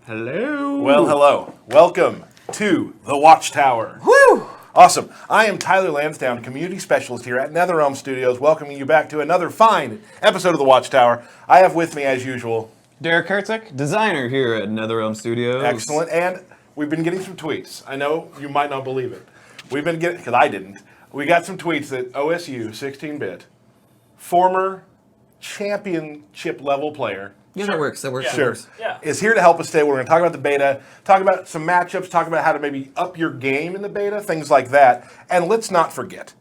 Hello. Well, hello. Welcome to the Watchtower. Woo! Awesome. I am Tyler Lansdowne, Community Specialist here at Netherrealm Studios, welcoming you back to another fine episode of the Watchtower. I have with me, as usual, Derek Karczyk, designer here at Netherrealm Studios. excellent, and we've been getting some tweets. I know you might not believe it. We've been getting, because I didn't, we got some tweets that OSU, 16-bit, former championship level player, Yeah, that works. That works. Yeah. That Sure. works. Yeah. is here to help us today. We're going to talk about the beta, talk about some matchups, talk about how to maybe up your game in the beta, things like that. And let's not forget,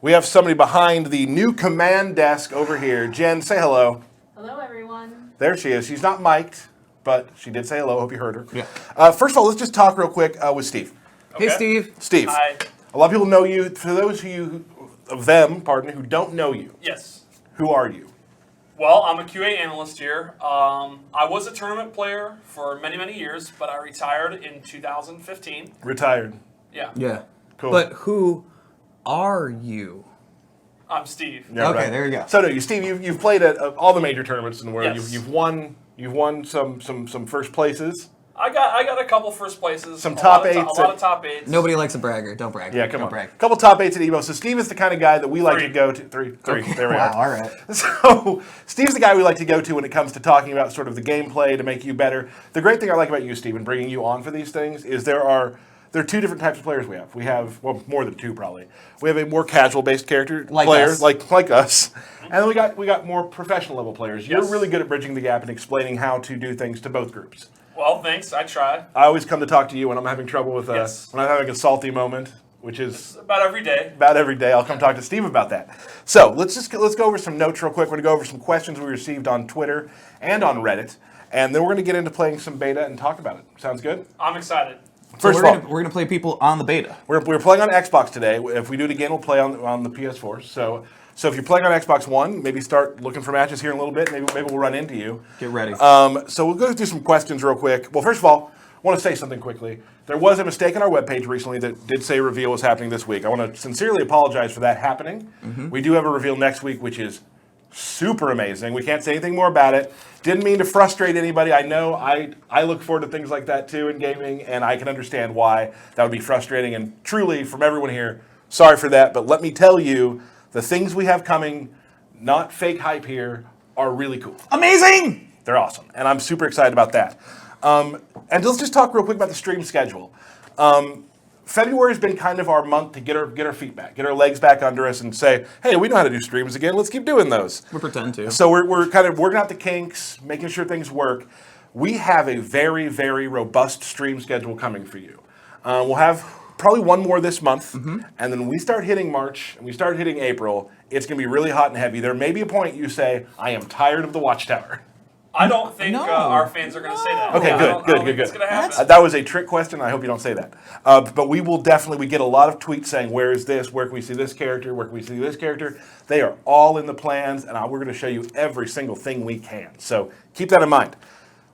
we have somebody behind the new command desk over here. Jen, say hello. Hello, everyone. There she is. She's not mic'd, but she did say hello. Hope you heard her. Yeah. First of all, let's just talk real quick with Steve. Hey, Okay. Steve. Steve, Hi. a lot of people know you. For those of them, who don't know you, Yes. who are you? Well, I'm a QA analyst here. I was a tournament player for many, many years, but I retired in 2015. Retired. Yeah. Yeah. Cool. But who are you? I'm Steve. Yeah, Okay, right. there you go. So, no, Steve, you've played at all the major tournaments in the world. Yes. You've won some first places. I got a couple first places. Some top a eights lot at- of top eights. Nobody likes a bragger. Don't brag. Yeah, come Don't on. brag. A couple top eights at EVO. So Steve is the kind of guy that we like Three. to go to. Three. Okay. There we Wow. are. All right. So Steve's the guy we like to go to when it comes to talking about sort of the gameplay to make you better. The great thing I like about you, Steve, and bringing you on for these things is there are two different types of players we have. We have, well, more than two probably. We have a more casual-based character Like player, us. like us, and then we got more professional level players. You're Yes. really good at bridging the gap and explaining how to do things to both groups. Well, thanks. I try. I always come to talk to you when I'm having trouble with Yes. when I'm having a salty moment, which is About every day. about every day. I'll come talk to Steve about that. So let's go over some notes real quick. We're going to go over some questions we received on Twitter and on Reddit, and then we're going to get into playing some beta and talk about it. Sounds good? I'm excited. First So of all, we're gonna play people on the beta. we're playing on Xbox today. If we do it again, we'll play on the PS4. So if you're playing on Xbox One, maybe start looking for matches here in a little bit. Maybe we'll run into you. Get ready. So we'll go through some questions real quick. Well, first of all, I want to say something quickly. There was a mistake on our webpage recently that did say a reveal was happening this week. I want to sincerely apologize for that happening. We do have a reveal next week, which is super amazing. We can't say anything more about it. Didn't mean to frustrate anybody. I know I look forward to things like that too in gaming, and I can understand why that would be frustrating. And truly, from everyone here, sorry for that. But let me tell you, the things we have coming, not fake hype here, are really cool. Amazing. They're awesome, and I'm super excited about that. And let's just talk real quick about the stream schedule. February has been kind of our month to get our feet back, get our legs back under us, and say, hey, we know how to do streams again. Let's keep doing those. We pretend to. So we're kind of working out the kinks, making sure things work. We have a very, very robust stream schedule coming for you. We'll have probably one more this month, and then when we start hitting March and we start hitting April, it's going to be really hot and heavy. There may be a point you say, I am tired of the Watchtower. I don't think No. Our fans are going to say that. Okay, I good, don't good, think good, It's good. going to happen. That was a trick question. I hope you don't say that. But we will definitely, we get a lot of tweets saying, where is this? Where can we see this character? Where can we see this character? They are all in the plans, and we're going to show you every single thing we can. So keep that in mind.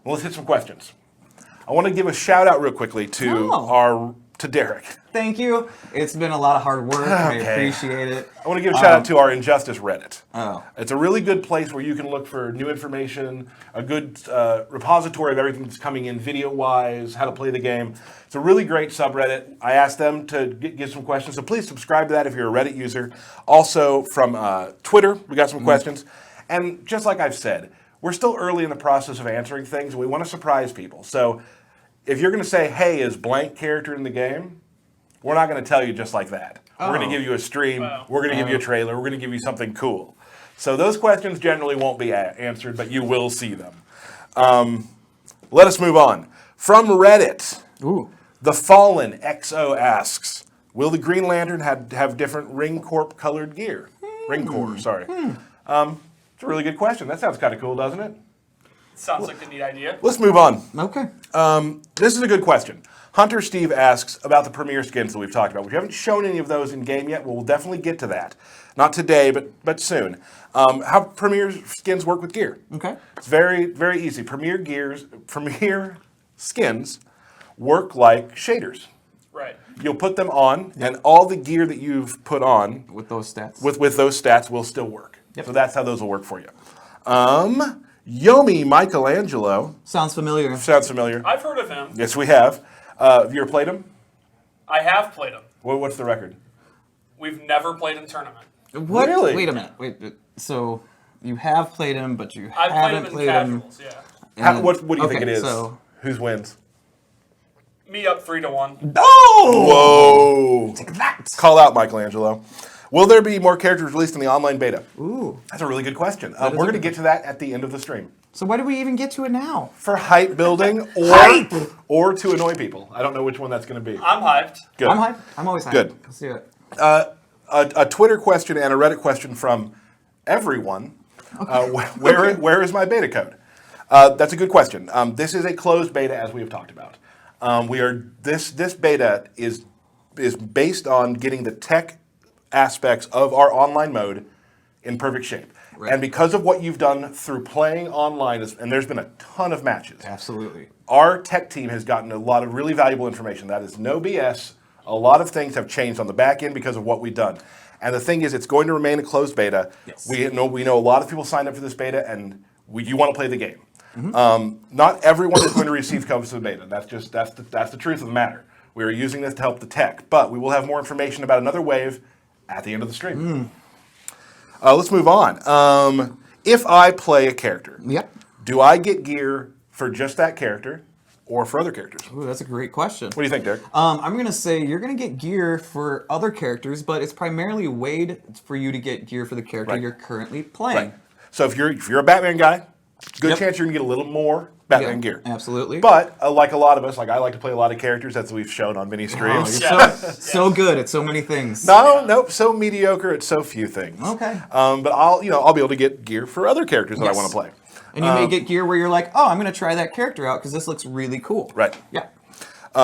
Well, let's hit some questions. I want to give a shout out real quickly to to Derek. Thank you. It's been a lot of hard work. I Okay. appreciate it. I want to give a shout out to our Injustice Reddit. Oh. It's a really good place where you can look for new information, a good repository of everything that's coming in video-wise, how to play the game. It's a really great subreddit. I asked them to give some questions, so please subscribe to that if you're a Reddit user. Also from Twitter, we got some questions. And just like I've said, we're still early in the process of answering things, and we want to surprise people. So if you're going to say, hey, is blank character in the game? We're not going to tell you just like that. We're going to give you a stream. Wow. We're going to give you a trailer. We're going to give you something cool. So those questions generally won't be answered, but you will see them. Let us move on. From Reddit, Ooh. The Fallen XO asks, will the Green Lantern have different Ring Corp colored gear? Ring Corps, sorry. It's a really good question. That sounds kind of cool, doesn't it? Sounds like a neat idea. Let's move on. Okay. This is a good question. Hunter Steve asks about the Premier skins that we've talked about. We haven't shown any of those in game yet. We'll definitely get to that. Not today, but soon. How Premier skins work with gear. Okay. It's very, very easy. Premier skins work like shaders. Right. You'll put them on, and all the gear that you've put on With those stats. with those stats will still work. Yep. So that's how those will work for you. Yomi Michelangelo. Sounds familiar. Sounds familiar. I've heard of him. Yes, we have. Have you ever played him? I have played him. What's the record? We've never played in tournament. What? Really? Wait a minute. Wait. So you have played him, but you I've played him haven't in played him. casuals, yeah. and- What do you think okay, it is? So, Whose wins? Me up 3-1. oh! Whoa! That. Call out, Michelangelo. Will there be more characters released in the online beta? Ooh. That's a really good question. is We're a going to good get to that at the end of the stream. So why do we even get to it now? For hype building Hype! or to annoy people. I don't know which one that's going to be. I'm hyped. Good. I'm hyped. I'm always hyped. Good. Let's do it. A Twitter question and a Reddit question from everyone. Where is my beta code? That's a good question. This is a closed beta, as we have talked about. This beta is based on getting the tech aspects of our online mode in perfect shape. Right. And because of what you've done through playing online, and there's been a ton of matches, Absolutely. our tech team has gotten a lot of really valuable information. That is no BS. A lot of things have changed on the back end because of what we've done. And the thing is, it's going to remain a closed beta. Yes. We know a lot of people signed up for this beta, and you want to play the game. Not everyone is going to receive copies of the beta. That's the truth of the matter. We are using this to help the tech, but we will have more information about another wave at the end of the stream. Let's move on. If I play a character, Yep. do I get gear for just that character or for other characters? Ooh, that's a great question. What do you think, Derek? I'm gonna say you're gonna get gear for other characters, but it's primarily weighed for you to get gear for the character Right. you're currently playing. So if you're a Batman guy, good Yep. chance you're gonna get a little more Batman Yeah, gear. absolutely. But like a lot of us, like I like to play a lot of characters, as we've shown on many Oh, streams. you're so good at so many things. Nope, so mediocre at so few things. Okay. But I'll be able to get gear for other characters that I Yes. want to play. And you may get gear where you're like, oh, I'm gonna try that character out because this looks really cool. Right. Yeah.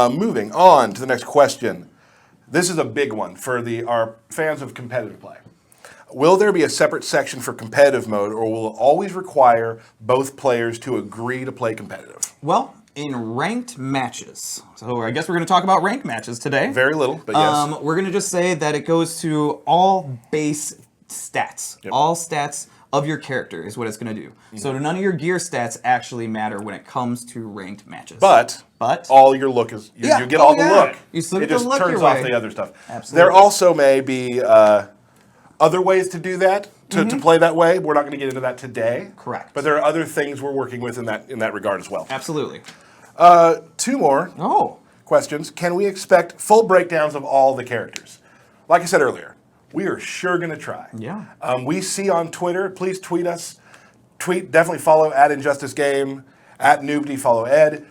Moving on to the next question. This is a big one for our fans of competitive play. Will there be a separate section for competitive mode, or will it always require both players to agree to play competitive? Well, in ranked matches, so I guess we're gonna talk about ranked matches today. Very little, but yes. We're gonna just say that it goes to all base stats. Yep. All stats of your character is what it's gonna do. So none of your gear stats actually matter when it comes to ranked matches. But But all your look is you Yeah. get Oh, all the yeah. look. You still it get the just look turns your off way. the other stuff. Absolutely. There also may be other ways to do that to play that way. We're not going to get into that today. Correct. But there are other things we're working with in that regard as well. absolutely. Two more Oh. questions. Can we expect full breakdowns of all the characters? Like I said earlier, we are sure going to try. Yeah. We see on Twitter. Please tweet us. Definitely follow @unCAGEDgamez, @noobd, follow Ed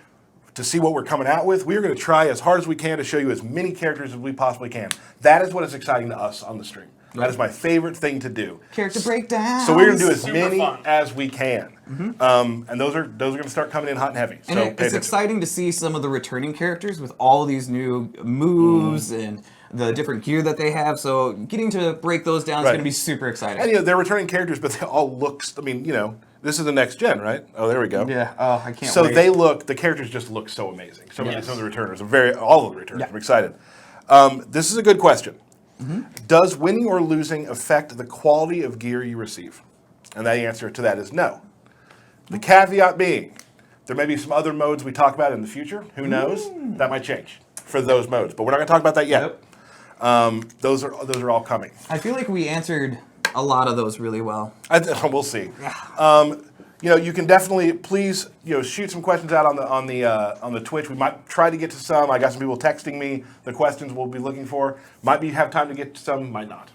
to see what we're coming out with. We are going to try as hard as we can to show you as many characters as we possibly can. That is what is exciting to us on the stream. That is my favorite thing to do. Character breakdown. So we're going to do as Super many fun. as we can, and those are going to start coming in hot and heavy. So And pay it's attention. exciting to see some of the returning characters with all these new moves and the different gear that they have. So getting to break those down is Right. going to be super exciting. And they're returning characters, but they all look. This is the next gen, right? Oh, there we go. Yeah. Oh, I can't So wait. the characters just look so amazing. Some Yes. of the returners, all of the returners. Yeah. I'm excited. This is a good question. Does winning or losing affect the quality of gear you receive? And the answer to that is no. The caveat being, there may be some other modes we talk about in the future. Who knows? That might change for those modes, but we're not going to talk about that yet. Yep. Those are all coming. I feel like we answered a lot of those really well. We'll see. You can definitely please shoot some questions out on the Twitch. We might try to get to some. I got some people texting me the questions we'll be looking for. Might have time to get to some. Might not.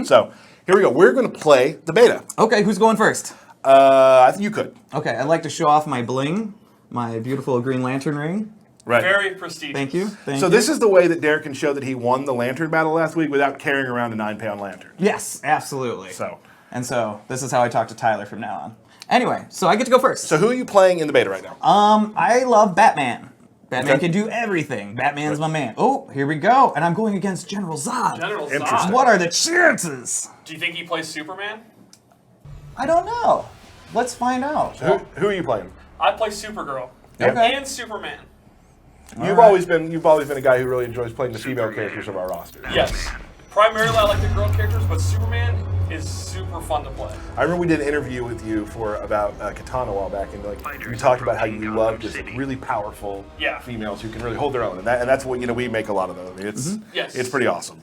So here we go. We're going to play the beta. Okay, who's going first? I think you could. Okay, I'd like to show off my bling, my beautiful Green Lantern ring. Right. Very prestigious. Thank you. So this is the way that Derek can show that he won the lantern battle last week without carrying around a 9-pound lantern. Yes, absolutely. So this is how I talk to Tyler from now on. Anyway, so I get to go first. who are you playing in the beta right now? I love Batman. Batman Okay. can do everything. Batman's my man. Oh, here we go. And I'm going against General Zod. General Interesting. Zod. What are the chances? Do you think he plays Superman? I don't know. Let's find out. Who are you playing? I play Supergirl. Okay. And Superman. You've always been a guy who really enjoys playing the female characters of our roster. Yes. Primarily, I like the girl characters, but Superman is super fun to play. I remember we did an interview with you about Katana a while back, and you talked about how you love just really powerful females who can really hold their own, and that's what we make a lot of those. I mean, it's pretty awesome.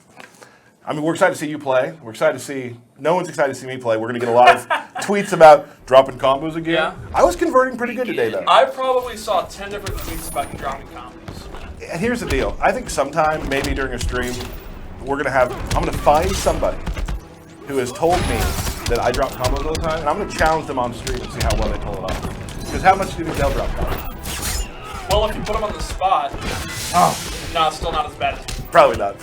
I mean, we're excited to see you play. We're excited to see. No one's excited to see me play. We're going to get a lot of tweets about dropping combos again. Yeah. I was converting pretty good today, though. I probably saw 10 different tweets about you dropping combos. And here's the deal. I think sometime, maybe during a stream, I'm going to find somebody who has told me that I drop combos all the time, and I'm going to challenge them on stream and see how well they pull it off. Because how much do you think they'll drop combos? Well, if you put them on the spot, no, it's still not as bad as you. Probably not.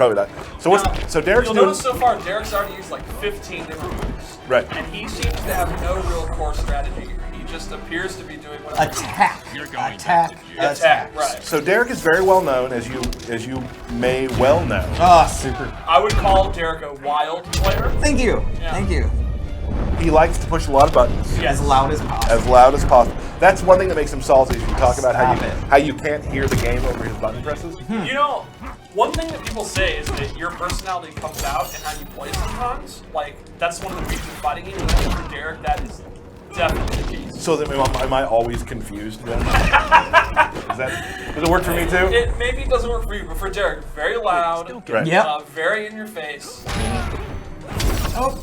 So so Derek's You'll notice so far, Derek's already used like 15 different moves. Right. And he seems to have no real core strategy here. He just appears to be doing whatever. Attack. Attack. Right. So Derek is very well known, as you may well know. Oh, super. I would call Derek a wild player. Thank you. Yeah. Thank you. He likes to push a lot of buttons. Yes. As loud as possible. As loud as possible. That's one thing that makes him salty. Is you talk about Stop how you can't hear the game over his button presses. You know, one thing that people say is that your personality comes out in how you play sometimes. Like, that's one of the reasons fighting you. And I think for Derek, that is definitely the case. So then, am I always confused then? Does it work for me too? It maybe it doesn't work for you, but for Derek, very loud, Right. Yep. very in your face. Oh.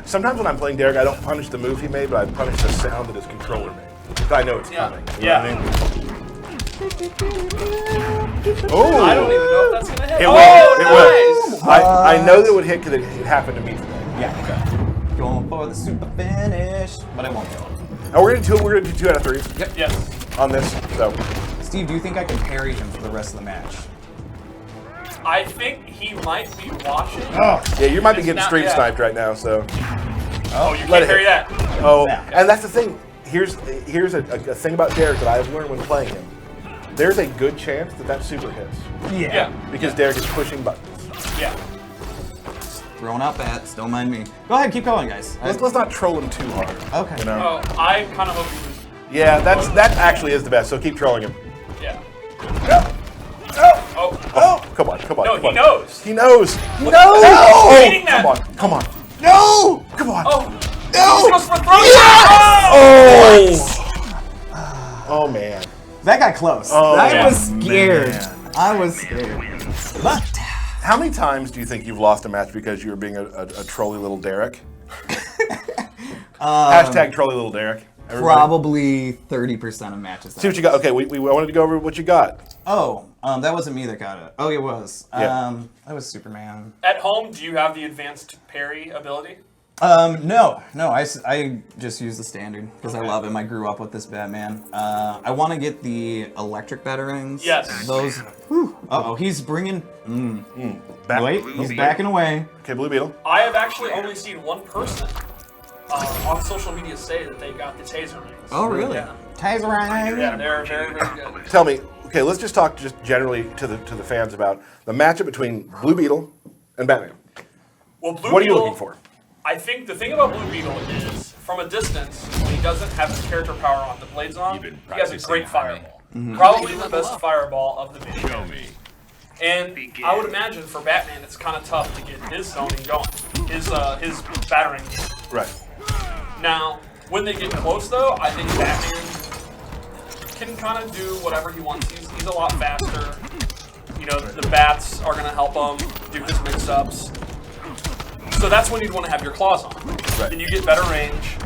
Sometimes when I'm playing Derek, I don't punish the move he made, but I punish the sound that his controller made. Because I know it's coming. You know what I mean? Oh! I don't even know if that's going to hit. It Oh, will. nice! It will. I know that it would hit because it happened to me today. Yeah. Okay. Going for the super finish, but I won't go. And we're gonna do 2 out of 3 Yep. Yes. on this. So Steve, do you think I can parry him for the rest of the match? I think he might be watching. yeah, you might be It's getting not- stream yeah. sniped right now. So Oh, you Let can't it carry hit. that. oh, Yeah. and that's the thing. Here's a thing about Derek that I've learned when playing him. There's a good chance that super hits Yeah. because Derek is pushing buttons. Yeah. Throwing out bats, don't mind me. Go ahead, keep going, guys. Let's not troll him too hard. Okay. You know? Oh, I kind of hope he was. Yeah, that actually is the best. So keep trolling him. Yeah. Oh, Oh. come on. No, come he on. knows. He knows. He knows. Oh, Oh, beating that. come on. No! Come on. Oh. No. He goes for throw. Oh. Oh man. That got close. Oh, I yeah. was scared. Man. I was scared. But How many times do you think you've lost a match because you were being a trolly little Derek? Hashtag trolly little Derek. Everybody. probably 30% of matches. See what you got. Okay, we wanted to go over what you got. Oh, that wasn't me that got it. Oh, it was. Yeah. That was Superman. At home, do you have the advanced parry ability? No, I just use the standard because I love him. I grew up with this Batman. I want to get the electric batarangs. Yes. Those. Uh-oh, he's bringing. Back. Wait, he's backing away. Okay, Blue Beetle. I have actually only seen one person on social media say that they got the taser rings. Oh, really? Yeah. Taserang. Yeah, they're very, very good. Tell me. Okay, let's just talk just generally to the fans about the matchup between Blue Beetle and Batman. Well, Blue What are you Beetle, looking for? I think the thing about Blue Beetle is, from a distance, when he doesn't have his character power on, the blades on, he has a great fireball. Probably the best fireball of the video. Show me. And I would imagine for Batman, it's kind of tough to get his zoning going, his battering game. Right. Now, when they get close, though, I think Batman can kind of do whatever he wants. He's a lot faster. You know, the bats are going to help him do his mix-ups. So that's when you'd want to have your claws on. Right. Then you get better range.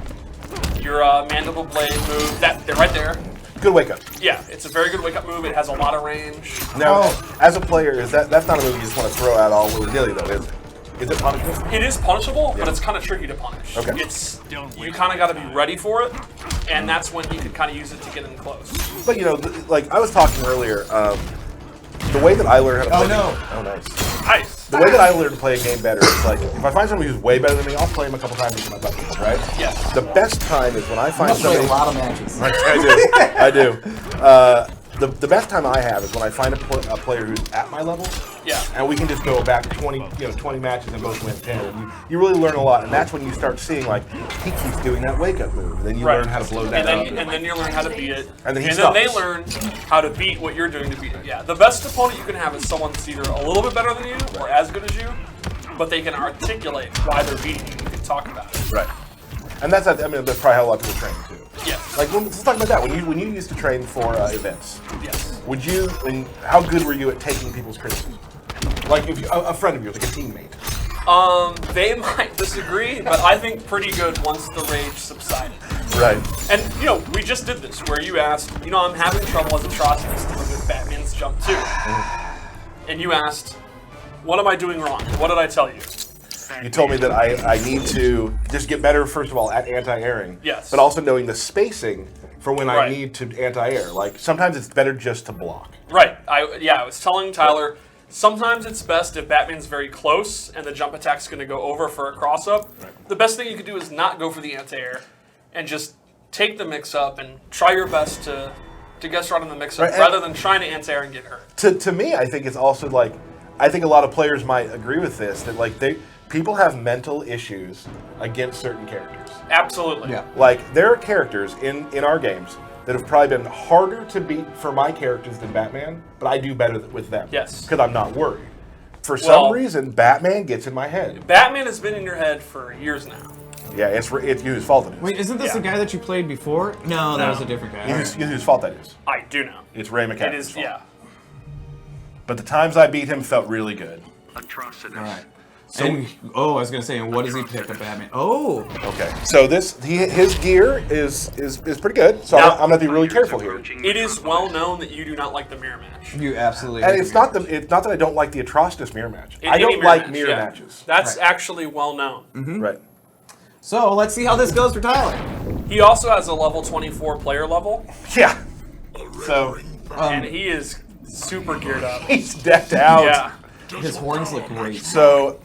Your mandible blade move, they're right there. Good wake up. Yeah, it's a very good wake-up move. It has a lot of range. Now, as a player, that's not a move you just want to throw out all willy-nilly, though, is it? Is it punishable? It is punishable, but it's kind of tricky to punish. Okay. You kind of got to be ready for it, and that's when you could kind of use it to get in close. But you know, like I was talking earlier, the way that I learned how to play. no. Oh, nice. Nice. The way that I learned to play a game better is like if I find somebody who's way better than me, I'll play him a couple times with my buttons, right? Yes. The best time is when I I find play somebody. a lot of matches. I do. the best time I have is when I find a player who's at my level. Yeah. And we can just go back 20 matches and both win 10. And you really learn a lot, and that's when you start seeing like he keeps doing that wake up move, and then you learn how to blow that up. And then you learn how to beat it. And then then they learn how to beat what you're doing to beat it. Yeah. The best opponent you can have is someone that's either a little bit better than you or as good as you, but they can articulate why they're beating you. You can talk about it. Right. And that's probably how a lot of people train too. Yes. Like let's talk about that. When you used to train for events, Yes. How good were you at taking people's criticism? Like if a friend of yours, like a teammate. They might disagree, but I think pretty good once the rage subsided. Right. And we just did this where you asked, I'm having trouble as Atrocitus to look at Batman's jump too. And you asked, what am I doing wrong? What did I tell you? You told me that I need to just get better, first of all, at anti-airing. Yes. But also knowing the spacing for when I Right. need to anti-air. Like, sometimes it's better just to block. Right. I was telling Tyler, sometimes it's best if Batman's very close and the jump attack's going to go over for a cross-up. Right. The best thing you could do is not go for the anti-air and just take the mix-up and try your best to guess right on the mix-up rather than trying to anti-air and get hurt. To me, I think it's also like, I think a lot of players might agree with this, that like people have mental issues against certain characters. Absolutely. Yeah. Like, there are characters in our games that have probably been harder to beat for my characters than Batman, but I do better with them. Yes. Because I'm not worried. For some reason, Batman gets in my head. Batman has been in your head for years now. Yeah, it's whose fault it is. Wait, isn't this the guy that you played before? No, that was a different guy. Whose fault that is. I do know. It's Ray McCaffrey's It is, fault. yeah. But the times I beat him felt really good. Atrocitus. All right. So, I was gonna say, and what does he pick a Batman? Oh, Okay, so his gear is pretty good. So Now- I'm gonna be really careful here. It is well known that you do not like the mirror match. you absolutely. And hate it's the not that I don't like the Atrocitus mirror match. I Any don't mirror like match, mirror yeah. matches. That's Right. actually well known. Right. So let's see how this goes for Tyler. He also has a level 24 player level, Yeah. So and he is super geared up. he's decked out. Yeah. His horns look great. So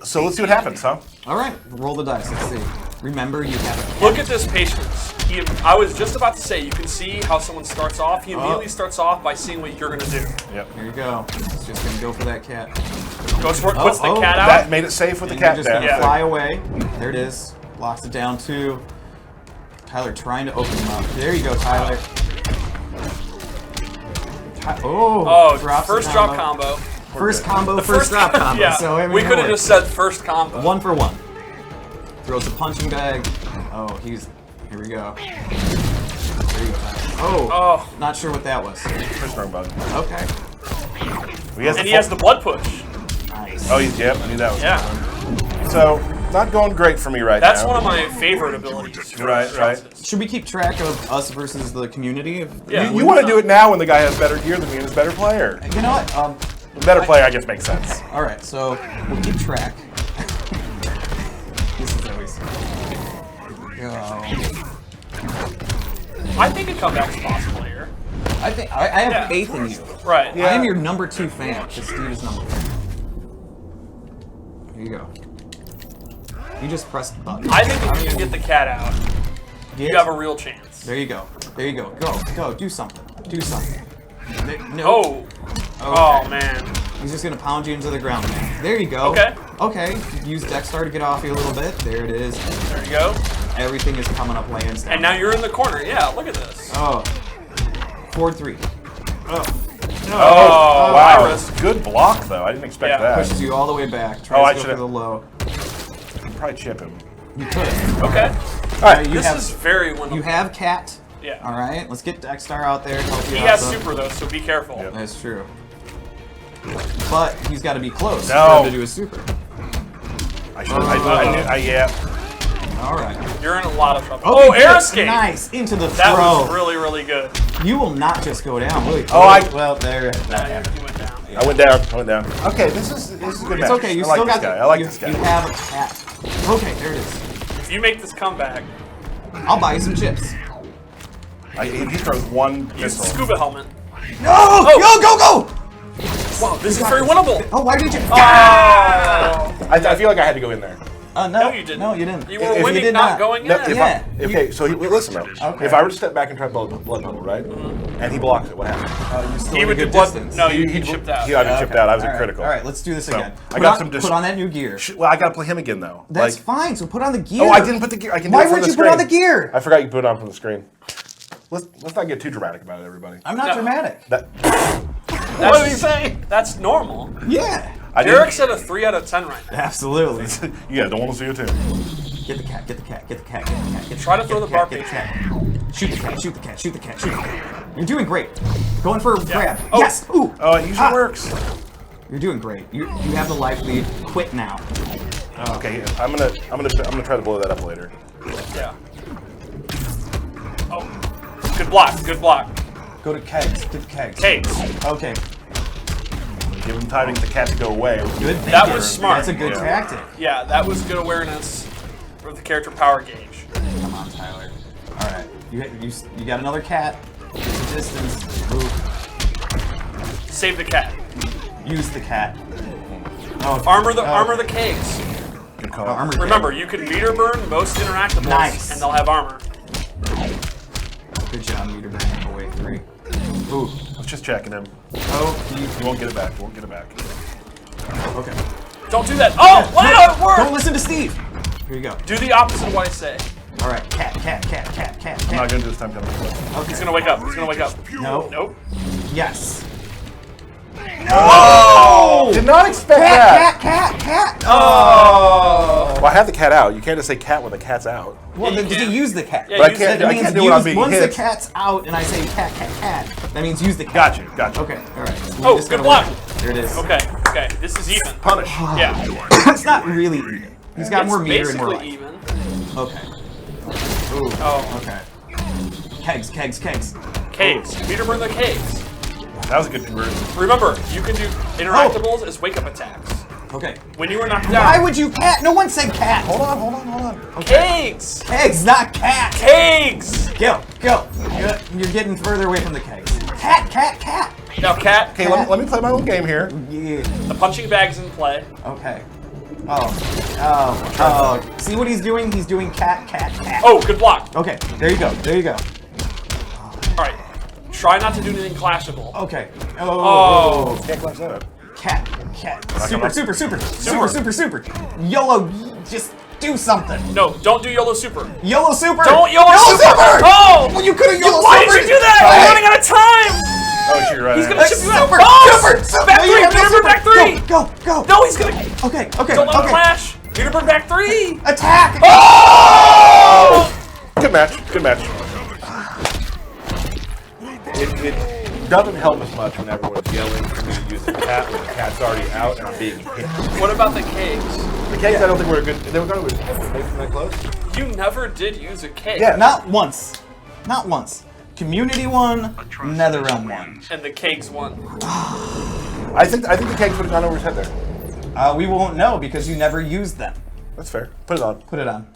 let's see what happens, huh? All right, roll the dice. Let's see. Remember, you have a Look at this patience. I was just about to say, you can see how someone starts off. He immediately starts off by seeing what you're going to do. Yep. Here you go. He's just gonna go for that cat. Goes for it, puts the cat out. That made it safe with the And you're cat just down. gonna fly away. There it is. Locks it down too. Tyler trying to open him up. There you go, Tyler. Drops first the drop combo. First combo, first drop combo. Yeah, So, I mean, we it could have works. just said first combo. 1 for 1. Throws a punching bag. Oh, here we go. There you go, Tyler. Oh. Not sure what that was. First strong bug. Okay. And he has the blood push. Nice. Oh, yep. I knew that was. Yeah. So not going great for me right That's now. one of my favorite abilities. for Right. Atrocitus. Should we keep track of us versus the community? Yeah. You want to do it now when the guy has better gear than me and is better player. You know what? The better player, I guess, makes sense. All right, so we'll keep track. This is always. Here we go. I think a comeback's possible here. I think I have Yeah. faith in you. Right. Yeah. I am your number 2 fan because Steve is number 1. Here you go. You just pressed the button. I think if you can get the cat out, you have a real chance. There you go. There you go. Go. Do something. Do something. No. Oh. Oh, man. He's just gonna pound you into the ground, man. There you go. Okay. Okay. Use Dexstar to get off you a little bit. There it is. There you go. Everything is coming up lands down. And now you're in the corner. Yeah, look at this. Oh. 4-3. Oh, Oh, wow. Iris. Good block, though. I didn't expect Yeah. that. Pushes you all the way back. Oh, Tries I to go should've- for the low. I'd probably chip him. You could. Okay. All right. You This have is very winnable. you have Cat. Yeah. All right. Let's get Dexstar out there. Help you He out has some. super, though, so be careful. Yep. That's true. But he's got to be close No. for him to do a super. I should. Yeah. All right. You're in a lot of trouble. Okay, Oh, air good. escape! Nice into the That throw. was really, really good. You will not just go down. Will you? Well, there. You went down. I went down. Okay, this is a good match. It's okay. You I like still this got guy. the. I like you, this guy. You have a cat. Okay, there it is. If you make this comeback, I'll buy you some chips. He throws one use the missile. scuba helmet. No! Go! Wow, this is very winnable. Oh, why did you? Oh! I feel like I had to go in there. No, No, you didn't. No, you didn't. You were If winning, did not not. going No, in. Yeah. okay, so listen though. Okay. If I were to step back and try blood bubble, right, and he blocks it, what happens? You still He at a would do good blood. distance. No, he chipped out. He got me chipped out. I was All a right. critical. All right, let's do this So, again. I got some Put on that new gear. Well, I gotta play him again though. That's Like, fine. So put on the gear. oh, I didn't put the gear. I can. Why do it from would the you put on the screen. gear? I forgot you put it on from the screen. Let's not get too dramatic about it, everybody. I'm not No. dramatic. What did he say? That's normal. Yeah. Derek's at a 3 out of 10 right now. Absolutely. Yeah, don't want to see it too. Get the cat. Get the cat. Get the cat. Get the cat. Get Try to cat, throw get the bar cat, get page. cat. Shoot the cat. Shoot the cat. Shoot the cat. Shoot the cat. You're doing great. Going for a grab. Oh. Yes. Ooh. Oh, it usually works. You're doing great. You have the life lead. Quit now. Okay, I'm gonna try to blow that up later. Yeah. Oh. Good block. Good block. Go to kegs. Get the kegs. Kegs. Okay. Give him time to the cat to go away. Good thinking. That was smart. That's a good Yeah. tactic. Yeah, that was good awareness for the character power gauge. Come on, Tyler. All right. You got another cat. Get the distance. Move. Save the cat. Use the cat. Oh, Armor the kegs. Good call. armor. Remember, you can meter burn most interactables, Nice. and they'll have armor. Good job, meter burning away 3. Ooh. Let's just checking him. Oh, He won't get it back. He won't get it back. okay. Don't do that. Oh, wow, it worked. Don't listen to Steve. Here you go. Do the opposite of what I say. All right, cat. I'm not gonna do this time coming. He's gonna wake up. He's gonna wake up. No. Nope. Yes. Oh! Did not expect that. Cat. Oh. Well, I have the cat out. You can't just say cat when the cat's out. Well, Yeah, then you just can. use the cat. Yeah, But I use can't. it. I can't do it on being Once hit. the cat's out and I say cat, that means use the cat. Gotcha. Okay, all right. So we Oh, just good gotta block. work. There it is. Okay. This is even. Punish. Yeah. It's not really even. He's got more It's meter and more basically life. even. Okay. Ooh. Oh. Okay. Kegs. Kegs. Meter burn the kegs. That was a good conversion. Remember, you can do interactables as wake up attacks. Okay. When you were knocked Why down. would you cat? No one said cat. Hold on. Kegs. Kegs, not cat. Kegs. Go. You're getting further away from the kegs. Cat. Now, cat. Okay, let me play my own game here. Yeah. The punching bag's in play. Okay. Oh. See what he's doing? He's doing cat. Oh, good block. Okay. There you go. All right. Try not to do anything clashable. Okay. Oh. Can't clutch that up. Cat. come up. Super. YOLO, just do something. No, don't do YOLO super. YOLO super. Don't YOLO super. Oh! Well, you could have YOLO Why super. did you do that? Right. I'm running out of time. Oh, you're right. He's gonna chip you out. Super. Oh! Super. Back No, you three. have no Meter burn super. back 3. Go. No, he's gonna. Okay. Don't let him flash. Meter burn back 3. Attack. Oh! Good match. It doesn't help us much when everyone's yelling for me to use the cat when the cat's already out and I'm being hit. What about the kegs? The kegs, I don't think were good. They were going to make them that close. You never did use a keg. Yeah. Not once. Community one, Netherrealm one. And the kegs won. I think the kegs would have gone over his head there. We won't know because you never used them. That's fair. Put it on. Put it on.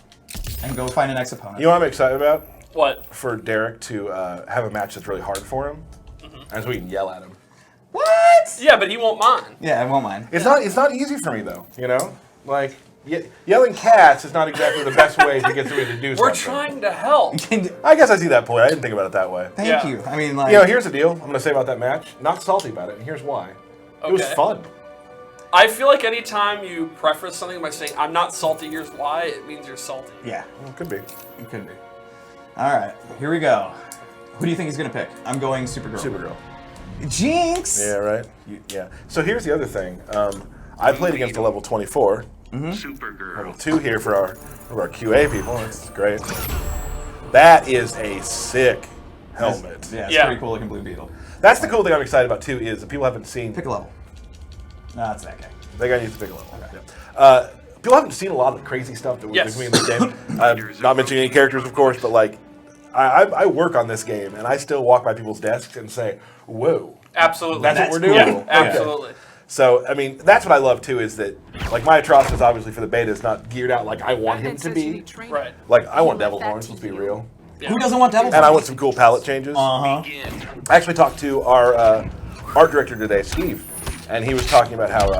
And go find an next opponent. You know what I'm excited about? What? For Derek to have a match that's really hard for him, and so we can yell at him. What? Yeah, but he won't mind. Yeah, I won't mind. It's not easy for me though. You know, like yelling cats is not exactly the best way to get somebody to do something. We're trying to help. I guess I see that point. I didn't think about it that way. Thank Yeah. you. I mean, like, You know, here's the deal. I'm going to say about that match. Not salty about it, and here's why. It was Okay. fun. I feel like anytime you preface something by saying, I'm not salty, here's why, it means you're salty. yeah, Well, it could be. it could be. All right, here we go. Who do you think he's gonna pick? I'm going Supergirl. Supergirl. Jinx. Yeah, right. Yeah. So here's the other thing. I played against a level 24. Supergirl. Level 2 here for our QA people. That's great. That is a sick helmet. Yeah, it's Yeah. pretty cool looking Blue Beetle. That's the cool thing I'm excited about too is that people haven't seen. Pick a level. No, it's that guy. They got to use to pick a level. Yeah. People haven't seen a lot of the crazy stuff that we're Yes. doing in this game. Not mentioning any characters, of course, but like, I work on this game, and I still walk by people's desks and say, "Whoa, Absolutely. that's what we're cool. doing." Yeah, Okay. absolutely. So, I mean, that's what I love too is that, like, my Atrocitus obviously for the beta is not geared out like I want him to be. Right. Like, I want Devil Horns, let's be real. Yeah. Who doesn't want Devil And I want some cool palette changes. Uh-huh. I actually talked to our art director today, Steve, and he was talking about how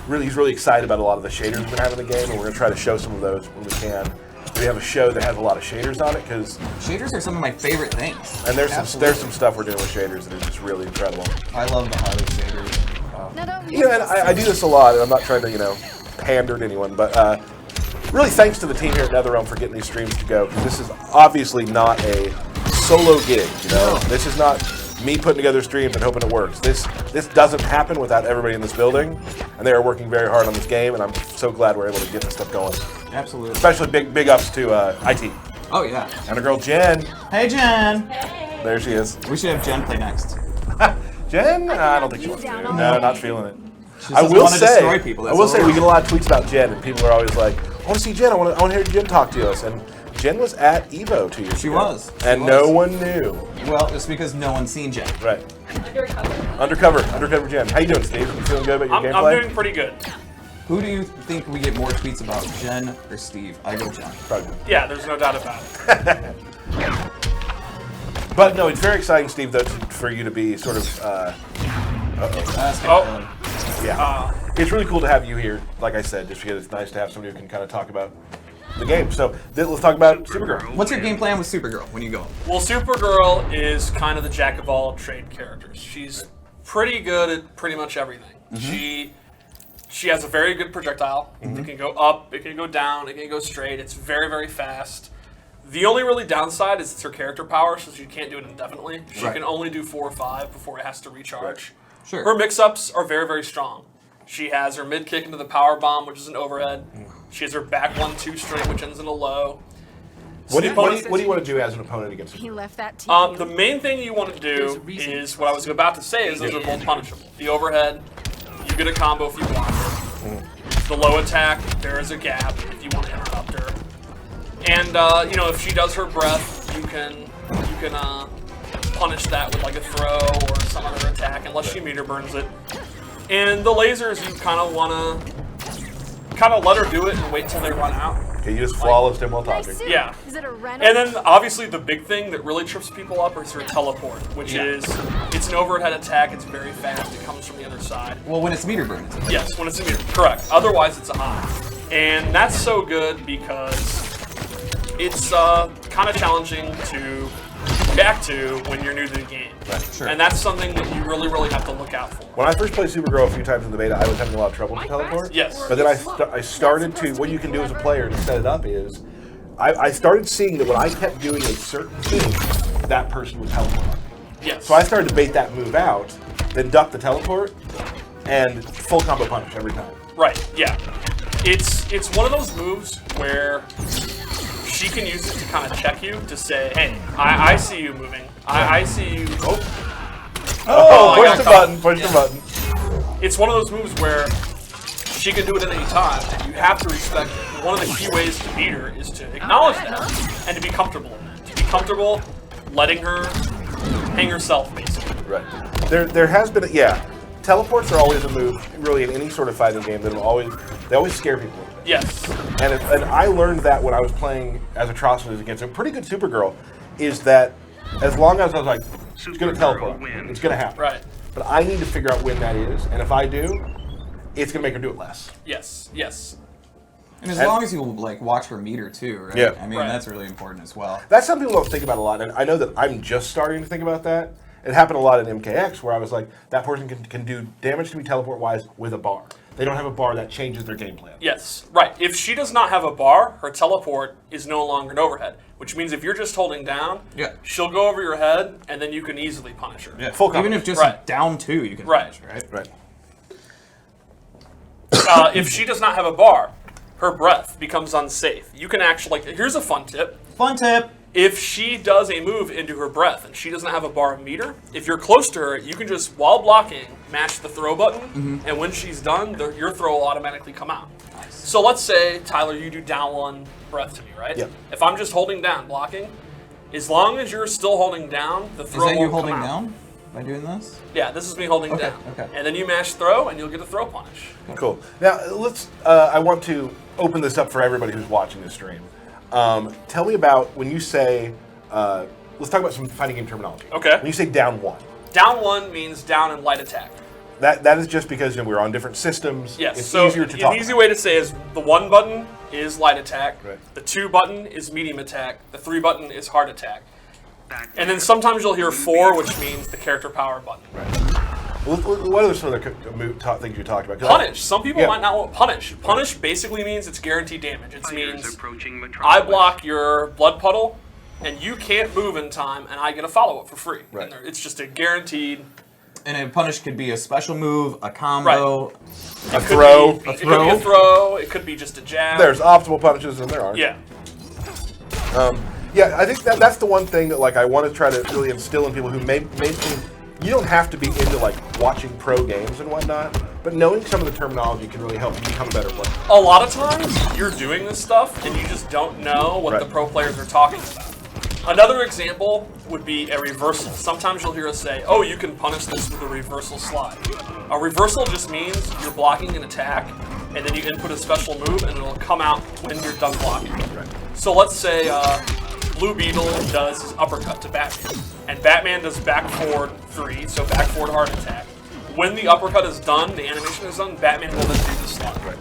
he's really excited about a lot of the shaders we've been having in the game, and we're going to try to show some of those when we can. We have a show that has a lot of shaders on it because shaders are some of my favorite things. And there's some stuff we're doing with shaders that is just really incredible. I love the Harley shaders. And I do this a lot, and I'm not trying to pander to anyone, but really thanks to the team here at Netherrealm for getting these streams to go, because this is obviously not a solo gig. No. This is not me putting together streams and hoping it works. This doesn't happen without everybody in this building, and they are working very hard on this game, and I'm so glad we're able to get this stuff going. Absolutely. Especially big ups to IT. Oh yeah. And our girl Jen. Hey Jen. Hey. There she is. We should have Jen play next. Jen? I don't think she wants to. No, not feeling it. She I just will wanna say, destroy people. I will say, we get a lot of tweets about Jen, and people are always like, "I want to see Jen. I want to hear Jen talk to us." And Jen was at Evo 2 years She ago. was. She And was. no one knew. Well, it's because no one's seen Jen. Right. Undercover. Undercover Jen. How you doing, Steve? You feeling good about your I'm gameplay? doing pretty good. Who do you think we get more tweets about, Jen or Steve? I go Jen. Probably. Yeah, there's no doubt about it. But no, it's very exciting, Steve, though, for you to be sort of. That's Oh. good. Yeah. It's really cool to have you here, like I said, just because it's nice to have somebody who can kind of talk about the game. So let's talk about Supergirl. What's your game plan with Supergirl when you go? Well, Supergirl is kind of the jack of all trade characters. She's pretty good at pretty much everything. She has a very good projectile. It can go up, it can go down, it can go straight. It's very, very fast. The only really downside is it's her character power, so she can't do it indefinitely. She Right. can only do 4 or 5 before it has to recharge. Sure. Her mix-ups are very, very strong. She has her mid-kick into the power bomb, which is an overhead. She has her back 1-2 string, which ends in a low. What do The you opponent- want to do as an opponent against He her? left that to The main thing you want to do is what I was about to say is those are both punishable. The overhead, you get a combo if you block her. The low attack, there is a gap if you want to interrupt her. And if she does her breath, you can punish that with like a throw or some other attack unless she meter burns it. And the lasers, you kind of want to let her do it and wait till they run out. Okay, you just flawless him while Nice talking. suit. Yeah. Is it a rental? And then obviously the big thing that really trips people up is her teleport, which Yeah. is it's an overhead attack. It's very fast. It comes from the other side. Well, when it's meter burn, it's Yes, when it's a meter. Correct. Otherwise, it's a high. And that's so good because it's kind of challenging to react to when you're new to the game. Sure. And that's something that you really, really have to look out for. When I first played Supergirl a few times in the beta, I was having a lot of trouble with the teleport. Yes. But then I started to, what you can do as a player to set it up is, I started seeing that when I kept doing a certain thing, that person would teleport. Yes. So I started to bait that move out, then duck the teleport, and full combo punish every time. Right, yeah. It's one of those moves where she can use it to kind of check you to say, hey, I see you moving. I see you. Oh, I push got the caught. button, push Yeah. the button. It's one of those moves where she can do it at any time, and you have to respect it. One of the key ways to beat her is to acknowledge that and to be comfortable in that. To be comfortable letting her hang herself, basically. Right. There has been, teleports are always a move, really, in any sort of fighting game that they always scare people. Yes. And I learned that when I was playing as Atrocities against a pretty good Supergirl, is that as long as I was like, it's going to teleport, it's going to happen. Right. But I need to figure out when that is, and if I do, it's going to make her do it less. Yes. Yes. And as long as you watch her meter too, right? Yeah. I mean, Right. that's really important as well. That's something people don't think about a lot, and I know that I'm just starting to think about that. It happened a lot in MKX where I was like, that person can do damage to me teleport-wise with a bar. They don't have a bar, that changes their game plan. Yes. Right. If she does not have a bar, her teleport is no longer an overhead, which means if you're just holding down, Yeah. she'll go over your head, and then you can easily punish her. Yeah. Full Even combo. if just Right. down 2, you can Right. finish, right? Right. If she does not have a bar, her breath becomes unsafe. You can actually, here's a fun tip. Fun tip. If she does a move into her breath and she doesn't have a bar meter, if you're close to her, you can just, while blocking, mash the throw button, and when she's done, your throw will automatically come out. So let's say, Tyler, you do down 1 breath to me, right? Yep. If I'm just holding down, blocking, as long as you're still holding down, the Is throw that you won't holding come out. down by doing this? Yeah, this is me holding Okay, down. okay. And then you mash throw, and you'll get a throw punish. Cool. Now, let's. I want to open this up for everybody who's watching this stream. Tell me about when you say. Let's talk about some fighting game terminology. Okay. When you say down 1. Down 1 means down in light attack. that is just because we're on different systems. Yes, It's so easier to talk an easy about. way to say is the 1 button is light attack, Right. the 2 button is medium attack, the 3 button is hard attack. And then sometimes you'll hear 4, which means the character power button. What are some of the things you talked about? 'Cause Punish. Some people Yeah. might not want punish. Punish basically means it's guaranteed damage. It means I block your blood puddle, and you can't move in time, and I get a follow-up for free. Right. And it's just a guaranteed... And a punish could be a special move, a combo. a throw. It could be a throw. It could be just a jab. There's optimal punishes and there aren't. Yeah. Yeah, I think that's the one thing that like I want to try to really instill in people who may you don't have to be into like watching pro games and whatnot, but knowing some of the terminology can really help you become a better player. A lot of times, you're doing this stuff, and you just don't know what Right. the pro players are talking about. Another example would be a reversal. Sometimes you'll hear us say, oh, you can punish this with a reversal slide. A reversal just means you're blocking an attack, and then you input a special move, and it'll come out when you're done blocking. Right. So let's say Blue Beetle does his uppercut to Batman, and Batman does back forward 3, so back forward hard attack. When the uppercut is done, the animation is done, Batman will then do the slide. Right.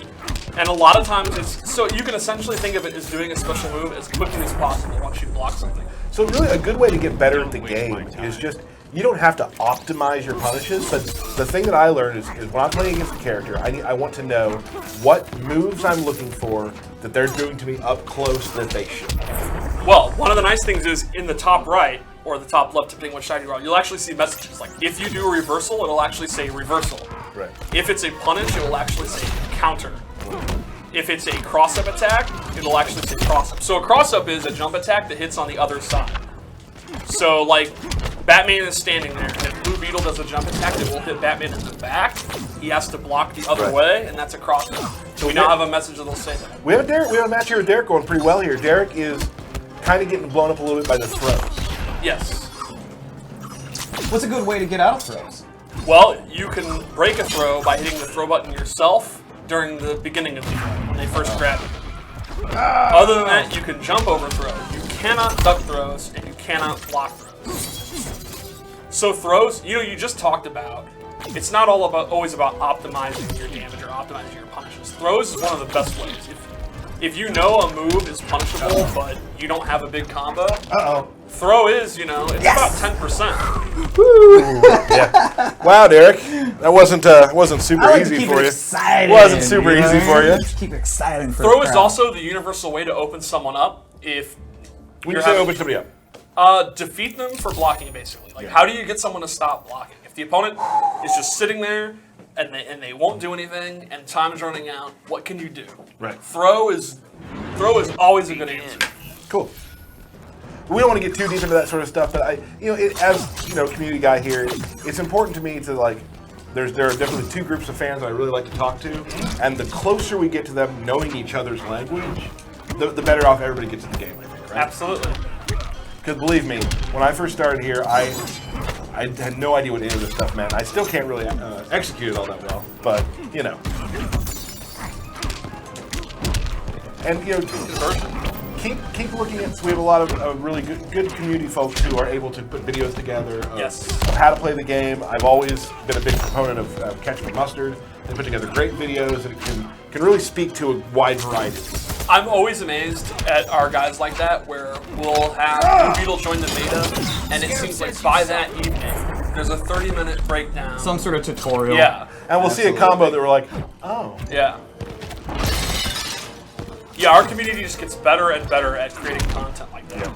And a lot of times, so you can essentially think of it as doing a special move as quickly as possible once you block something. So really, a good way to get better at the game is just you don't have to optimize your punishes. But the thing that I learned is when I'm playing against a character, I want to know what moves I'm looking for that they're doing to me up close that they should. Well, one of the nice things is in the top right or the top left, depending which side you're on, you'll actually see messages like if you do a reversal, it'll actually say reversal. Right. If it's a punish, it will actually say counter. If it's a cross-up attack, it'll actually say cross-up. So a cross-up is a jump attack that hits on the other side. So, like, Batman is standing there, and if Blue Beetle does a jump attack that will hit Batman in the back, he has to block the other Right. way, and that's a cross-up. So we now have a message that'll say that. We have a match here with Derek going pretty well here. Derek is kind of getting blown up a little bit by the throws. Yes. What's a good way to get out of throws? Well, you can break a throw by hitting the throw button yourself during the beginning of the throw, when they first grab it. Other than that, you can jump over throws. You cannot duck throws, and you cannot block throws. So throws, you just talked about, it's not always about optimizing your damage or optimizing your punishes. Throws is one of the best ways. If you know a move is punishable, but you don't have a big combo, throw is, it's about 10%. Yeah. Wow, Derek, that wasn't super I like to easy keep for it you. exciting. Wasn't super easy for you. Just keep it exciting for Throw the is crowd. also the universal way to open someone up if When you're you say having- open somebody up, defeat them for blocking, basically. Like, how do you get someone to stop blocking? If the opponent is just sitting there and they won't do anything and time is running out, what can you do? Right. Throw is always a good answer. cool. We don't want to get too deep into that sort of stuff, but as community guy here, it's important to me to like. There are definitely two groups of fans that I really like to talk to, and the closer we get to them knowing each other's language, the better off everybody gets in the game, I think, right? Absolutely. Because believe me, when I first started here, I had no idea what any of this stuff meant. I still can't really execute it all that well, but And keep looking at. So we have a lot of really good community folks who are able to put videos together of how to play the game. I've always been a big proponent of Ketchup and Mustard. They put together great videos that can really speak to a wide variety. I'm always amazed at our guys like that, where we'll have Blue Beetle join the beta, and it seems like by that evening, there's a 30-minute breakdown. Some sort of tutorial. Yeah. And we'll see a combo that we're like, oh. Yeah. Yeah, our community just gets better and better at creating content like that.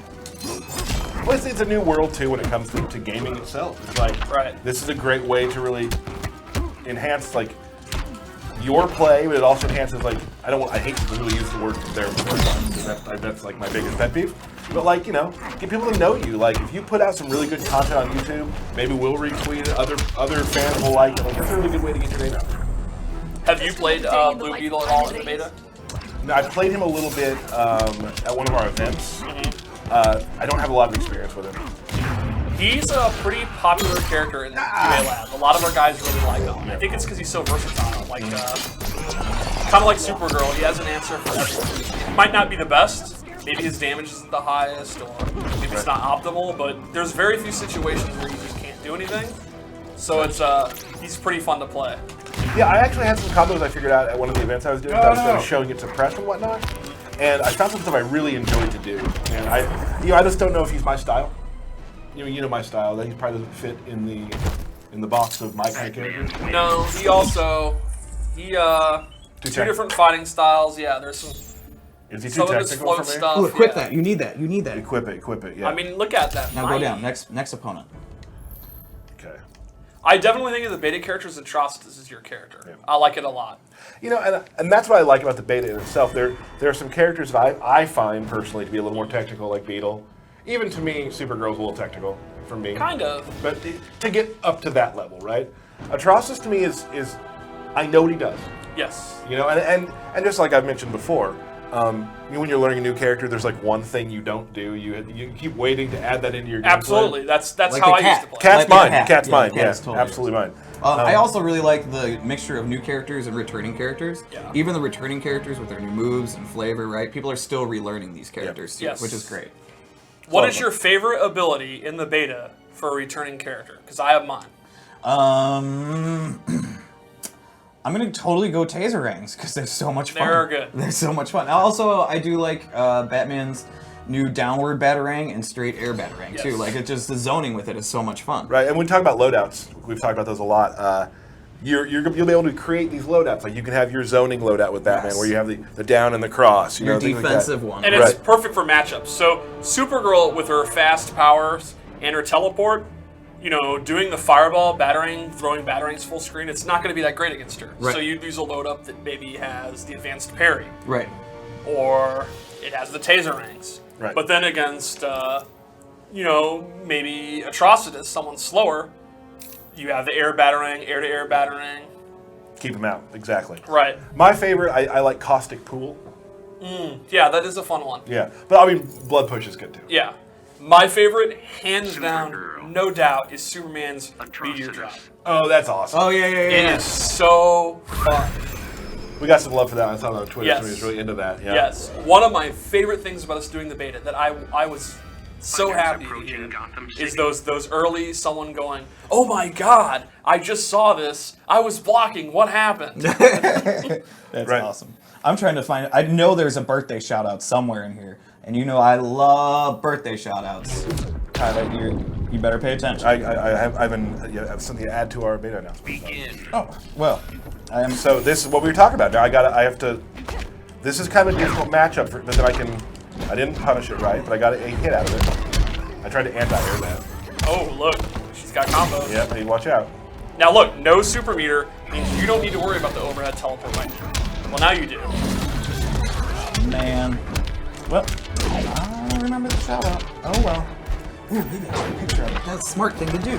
Well, it's a new world, too, when it comes to gaming itself. It's like, this is a great way to really enhance, like, your play, but it also enhances, like, I hate to really use the word their fun, because that's like my biggest pet peeve. But, like, get people to know you. Like, if you put out some really good content on YouTube, maybe we'll retweet it, other fans will like it. Like, that's a really good way to get your name out there. Have you played Blue Beetle at all in the beta? No, I played him a little bit at one of our events. I don't have a lot of experience with him. He's a pretty popular character in QA Lab. A lot of our guys really like him. I think it's because he's so versatile. Like, kind of like Supergirl, he has an answer for everything. He might not be the best. Maybe his damage isn't the highest, or maybe it's not optimal. But there's very few situations where you just can't do anything. So it's he's pretty fun to play. Yeah, I actually had some combos I figured out at one of the events I was doing. I was showing it suppress and whatnot, and I found some stuff I really enjoyed to do. And I just don't know if he's my style. You know my style. That he probably doesn't fit in the box of my kind of character. No, two different fighting styles. Yeah, there's some. Is he too Some of his technical float for me? stuff. Ooh, equip yeah. that. You need that. You need that. Equip it. Yeah. I mean, look at that. Now go down. Next opponent. Okay. I definitely think of the beta characters Atrocitus is your character. Yeah. I like it a lot. You know, and that's what I like about the beta in itself. There are some characters that I find personally to be a little more technical, like Beetle. Even to me, Supergirl's a little technical for me. Kind of. But to get up to that level, right? Atrocitus to me is I know what he does. Yes. You know, and just like I've mentioned before, when you're learning a new character, there's like one thing you don't do. You keep waiting to add that into your gameplay. Absolutely. That's Like how the I cat. used to play. Cat's Like the mine. cat. Cat's Yeah, mine. the Yeah, cat's totally absolutely mine. I also really like the mixture of new characters and returning characters. Yeah. Even the returning characters with their new moves and flavor, right? People are still relearning these characters too, Yes. which is great. What is your favorite ability in the beta for a returning character? Because I have mine. I'm gonna totally go taser rings because they're so much fun. They're good. They're so much fun. Also, I do like Batman's new downward batarang and straight air batarang too. Yes. Like it just the zoning with it is so much fun. Right, and when we talk about loadouts, we've talked about those a lot. You'll be able to create these loadouts. Like you can have your zoning loadout with Batman, Yes. where you have the down and the cross. Your things like that. defensive one. And it's Right. perfect for matchups. So Supergirl with her fast powers and her teleport, doing the fireball, throwing batarangs full screen, it's not going to be that great against her. Right. So you'd use a load up that maybe has the advanced parry, Right. or it has the taser rings. Right. But then against, maybe Atrocitus, someone slower, you have the air to air batarang. Keep them out, exactly. Right. My favorite, I like Caustic Pool. Yeah, that is a fun one. Yeah, but I mean, Blood Push is good too. Yeah. My favorite, hands down, no doubt, is Superman's meteor drop. Oh, that's awesome. Oh yeah. It is so fun. We got some love for that. I saw that on Twitter. Yes. Somebody was really into that. Yeah. Yes. One of my favorite things about us doing the beta that I was so happy to hear is those early someone going, "Oh my God, I just saw this. I was blocking. What happened?" That's Right. awesome. I'm trying to find. I know there's a birthday shout out somewhere in here, and I love birthday shout outs. Tyler, you better pay attention. I have something to add to our beta announcement. Oh well, I am. So this is what we were talking about. Now I have to. This is kind of a difficult matchup but that I didn't punish it right, but I got a hit out of it. I tried to anti-air that. Oh, look, she's got combos. Yep, hey, watch out. Now look, no super meter means you don't need to worry about the overhead teleport right now. Well, now you do. Man. Well, I don't remember the shout out. Oh well. Ooh, maybe I took a picture of it. That's a smart thing to do.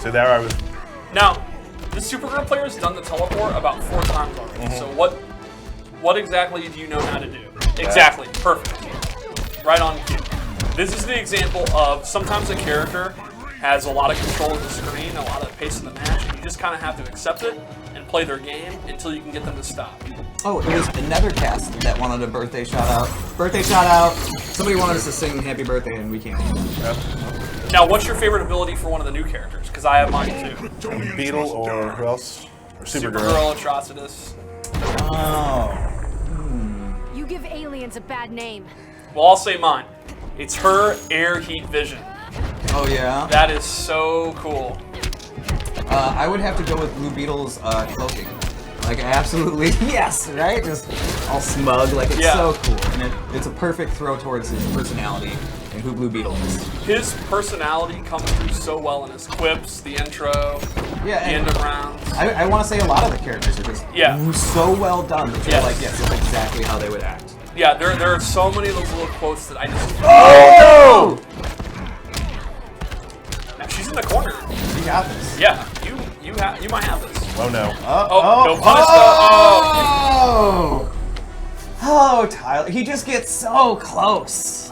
So there I was. Now, the Supergirl player has done the teleport about 4 times already. Mm-hmm. So what exactly do you know how to do? Exactly, perfect. Right on cue. This is the example of sometimes a character has a lot of control of the screen, a lot of pace of the match, and you just kind of have to accept it and play their game until you can get them to stop. Oh, it was another cast that wanted a birthday shout out. Birthday shout out. Somebody wanted us to sing happy birthday and we can't. Now, what's your favorite ability for one of the new characters? Because I have mine too. Beetle or who else? Or Supergirl, Atrocitus. Oh. You give aliens a bad name. Well, I'll say mine. It's her air heat vision. Oh yeah. That is so cool. I would have to go with Blue Beetle's cloaking. Like absolutely yes, right? Just all smug, like it's so cool, and it's a perfect throw towards his personality and who Blue Beetle is. His personality comes through so well in his quips, the intro, the end of rounds. I want to say a lot of the characters are just so well done that you're like, yes, that's exactly how they would act. Yeah, there are so many of those little quotes that I just. Oh! Now she's in the corner. You got this. Yeah, you might have this. Oh no. No punish Oh! Oh, Tyler, he just gets so close.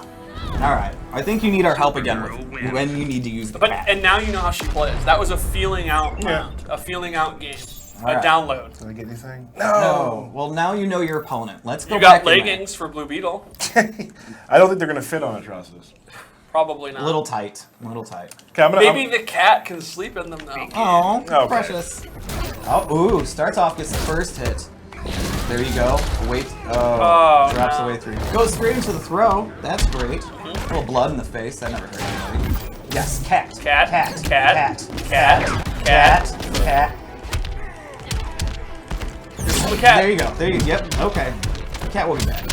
All right, I think you need our help again with when you need to use the cat. And now you know how she plays. That was a feeling out round, a feeling out game, a download. Did I get anything? No. Well, now you know your opponent. Let's go You back got in there. leggings for Blue Beetle. I don't think they're going to fit on Atrocitus. Probably not. A little tight. A little tight. Okay, Maybe the cat can sleep in them now. Oh, Okay. precious. Oh, ooh, starts off, gets the first hit. There you go. Wait. Oh, drops away 3. Goes straight into the throw. That's great. A little blood in the face. That never hurt anybody. Yes, cat. Cat. Cat. Cat. Cat. Cat. Cat. This is the cat. There you go. There you go. Yep. Okay. Cat will be back.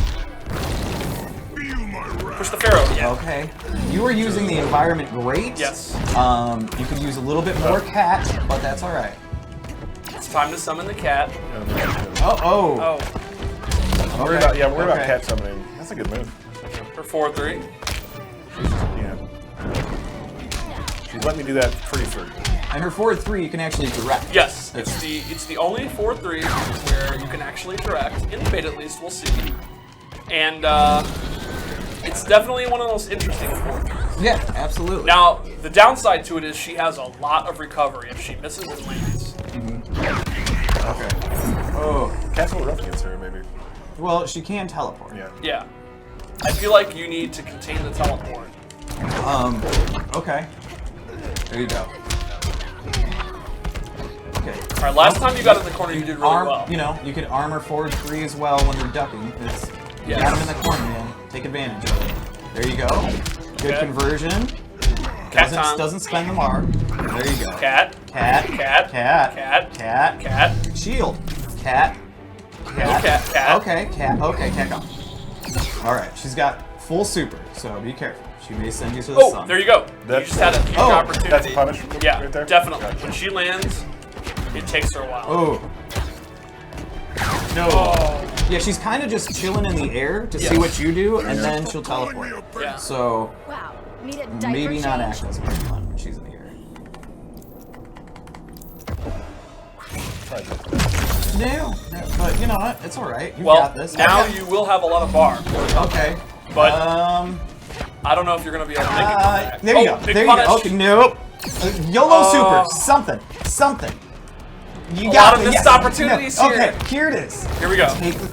Push the Pharaoh. Yeah. Okay. You were using the environment great. Yes. You could use a little bit more cat, but that's all right. It's time to summon the cat. Oh. Oh. Worry about Okay. cat summoning. That's a good move. For 4-3. Yeah. She's let me do that pretty free. And her forward 3 you can actually direct. Yes. It's the only 4-3 where you can actually direct. In the beta, at least, we'll see. And it's definitely one of the most interesting 4-3s. Yeah, absolutely. Now, the downside to it is she has a lot of recovery if she misses and lands. Okay. Oh. Cat's a little rough against her, maybe. Well, she can teleport. Yeah. Yeah. I feel like you need to contain the teleport. Okay. There you go. Okay. All right, last time you got in the corner, you did really well. You know, you could armor forward 3 as well when they're ducking. You got them in the corner, man. Take advantage of it. There you go. Good conversion. Cat time. Doesn't spend the mark. There you go. Cat. Cat. Cat. Cat. Cat. Cat. Cat. Shield. Cat. Cat. Cat. Cat. Okay, cat. Okay, cat gone. All right, she's got full super, so be careful. She may send you to the sun. Oh, there you go. You just had a huge opportunity. That's a punish Yeah, right there? definitely. Gotcha. When she lands, it takes her a while. Oh. No. Oh. Yeah, she's kind of just chilling in the air to see what you do, and then she'll teleport. Yeah. So Wow. Need a diaper maybe not change? act as fun when she's in the air. No, but you know what? It's all right. You Well, got this. now Okay. you will have a lot of bar. Okay. But I don't know if you're going to be able to make it come back. there you go. Big There you punish. go. Okay, nope. YOLO super. Something. You A got lot of it. missed Yes. opportunities No. here. Okay, here it is. Here we go.